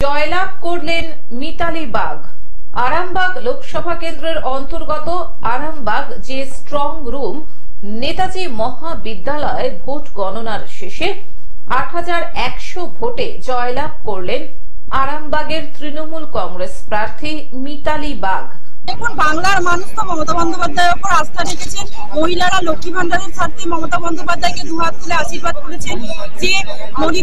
জয়লাভ করলেন মিতালি বাগ। আরামবাগ লোকসভা কেন্দ্রের অন্তর্গত আরামবাগ যে স্ট্রং রুম নেতাজি মহাবিদ্যালয়ে ভোট গণনার শেষে ৮১০০ ভোটে জয়লাভ করলেন আরামবাগের তৃণমূল কংগ্রেস প্রার্থী মিতালি বাগ। এখন বাংলার মানুষ তো মমতা বন্দ্যোপাধ্যায়ের উপর আস্থা রেখেছেন। মহিলারা লক্ষ্মী ভান্ডারের স্বার্থে মমতা বন্দ্যোপাধ্যায়কে দুহাত তুলে আশীর্বাদ করেছেন যে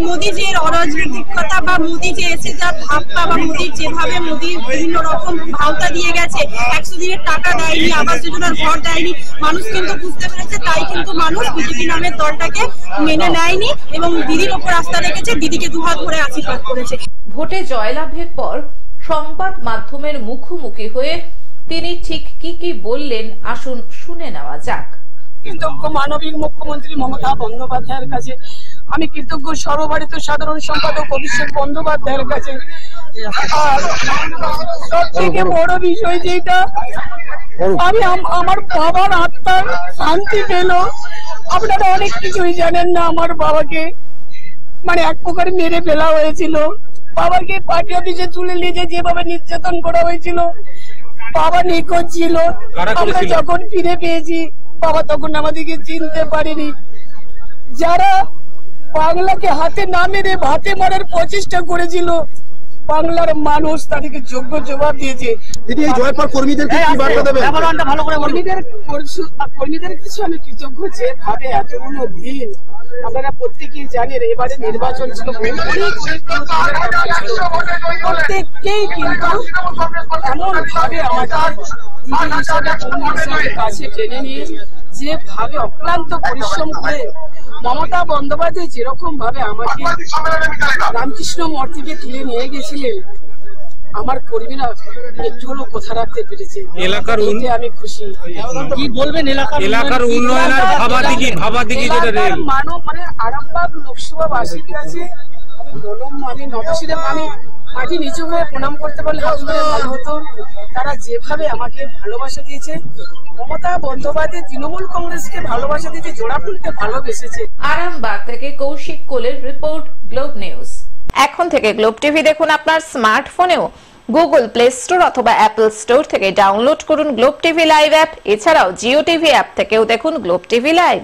মোদী যে অরাজনৈতিকতা বা মোদী যে এসে যার ভাবটা বা মোদীর যেভাবে মোদী বিভিন্ন রকম ভাওতা দিয়ে গেছে, ১০০ দিনের টাকা দেয়নি, আবাস যোজনার ঘর দেয়নি, মানুষ কিন্তু বুঝতে পেরেছে। তাই কিন্তু মানুষ বিজেপি নামের দলটাকে মেনে নেয়নি এবং দিদির ওপর আস্থা রেখেছে, দিদিকে দুহাত ভরে আশীর্বাদ করেছে। ভোটে জয়লাভের পর সংবাদ মাধ্যমের মুখোমুখি হয়ে তিনি ঠিক কি বললেন আসুন শুনে নেওয়া যাক। কৃতজ্ঞ মানবিক মুখ্যমন্ত্রী মমতা বন্দ্যোপাধ্যায়ের কাছে, আমি কৃতজ্ঞ সর্বভারতীয় সাধারণ সম্পাদক অভিষেক বন্দ্যোপাধ্যায়ের কাছে। আর সব থেকে বড় বিষয় যেটা, আমি আমার বাবার আত্মার শান্তি পেল। আপনারা অনেক কিছুই জানেন না, আমার বাবাকে মানে এক প্রকার মেরে ফেলা হয়েছিল। বাবাকে পার্টি অফিসে তুলে নিয়ে যেভাবে নির্যাতন করা হয়েছিল, বাবা নিখোঁজ ছিল। আমরা যখন ফিরে পেয়েছি, বাবা তখন আমাদেরকে চিনতে পারেনি। যারা বাংলাকে হাতে না মেরে ভাতে মারার প্রচেষ্টা করেছিল, বাংলার মানুষ তাদেরকে যোগ্য জবাব দিয়েছে। কর্মীদের কাছে আমি কৃতজ্ঞ যে ভাবে এতগুলো দিন, আপনারা প্রত্যেকেই জানেন এবারে নির্বাচন ছিল, প্রত্যেককেই কিন্তু এমন ভাবে আমাদের কাছে টেনে নিয়ে যেভাবে অক্লান্ত পরিশ্রম করে মমতা বন্দ্যোপাধ্যায় যেরকম ভাবে আমাকে রামকৃষ্ণ মঠ থেকে তুলে নিয়ে গেছিলেন, আমার কর্মীরা একটু হলেও কথা রাখতে পেরেছে। এলাকার আমি খুশি। কি বলবেন এলাকার উন্নয়ন আর ভাবাদিকি মানে আরামবাগ লোকসভাবাসীর কাছে আমি নতশিরে আমি মাটি নিচু হয়ে প্রণাম করতে পারলে ভালো হতো। তারা যেভাবে আমাকে ভালোবাসা দিয়েছে, মমতা বন্দ্যোপাধ্যায় তৃণমূল কংগ্রেসকে ভালোবাসা দিয়েছে, জোড়াফুলকে ভালোবেসেছে। আরামবাগ থেকে কৌশিক কোলের রিপোর্ট, গ্লোব নিউজ। এখন থেকে গ্লোব টিভি দেখুন আপনার স্মার্টফোনেও। গুগল প্লে স্টোর অথবা অ্যাপল স্টোর থেকে ডাউনলোড করুন গ্লোব টিভি লাইভ অ্যাপ। এছাড়াও জিও টিভি অ্যাপ থেকেও দেখুন গ্লোব টিভি লাইভ।